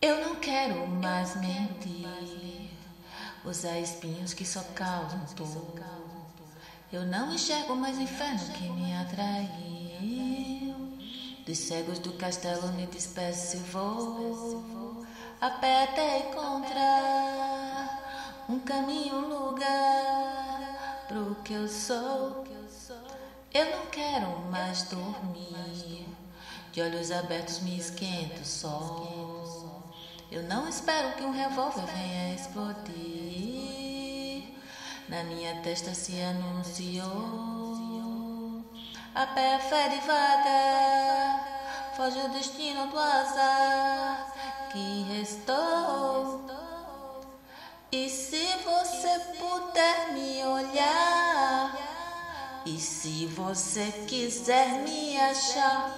Eu não quero mais mentir, usar espinhos que só causam dor. Eu não enxergo mais o inferno que me atraiu. Dos cegos do castelo me despeço e vou a pé até encontrar um caminho, um lugar pro que eu sou. Eu não quero mais dormir, de olhos abertos me esquento o sol. Eu não espero que um revólver venha explodir. Na minha testa se anunciou a pé, fé devagar, foge o destino do azar que restou. E se você puder me olhar, e se você quiser me achar,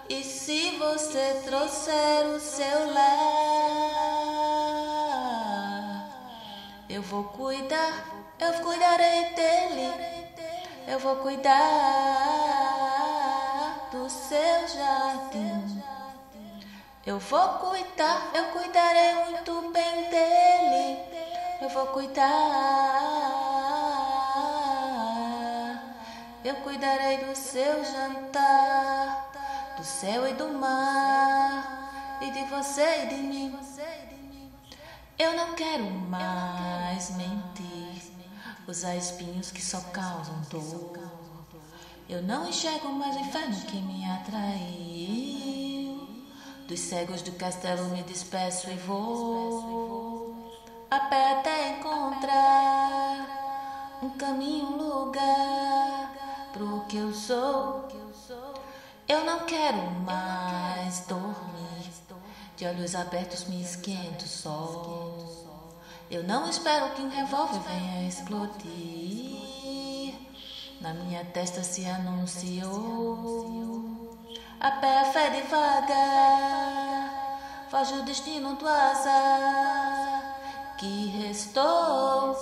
e se você trouxer o seu lar, eu vou cuidar, eu cuidarei dele. Eu vou cuidar do seu jardim. Eu vou cuidar, eu cuidarei muito bem dele. Eu vou cuidar, eu cuidarei do seu jantar, do céu e do mar, e de você e de mim. Eu não quero mais mentir, usar espinhos que só causam dor. Eu não enxergo mais o inferno que me atraiu. Dos cegos do castelo me despeço e vou a pé até encontrar um caminho, um lugar pro que eu sou. Eu não quero mais dormir, de olhos abertos me esquento o sol. Eu não espero que um revólver venha explodir. Na minha testa se anunciou a pé, fé devagar, foge o destino do azar que restou.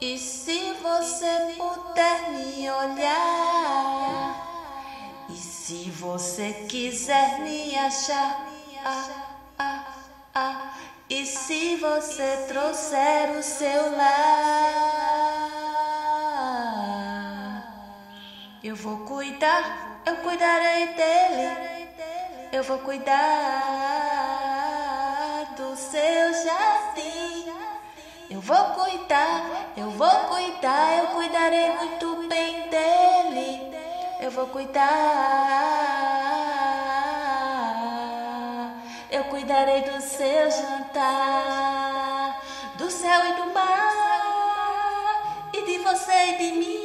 E se você puder me olhar, e se você quiser me achar, e se você trouxer o seu lar, eu vou cuidar, eu cuidarei dele. Eu vou cuidar do seu jardim. Eu vou cuidar, eu vou cuidar, eu cuidarei muito bem dele. Eu vou cuidar, eu cuidarei do seu jantar, do céu e do mar, e de você e de mim.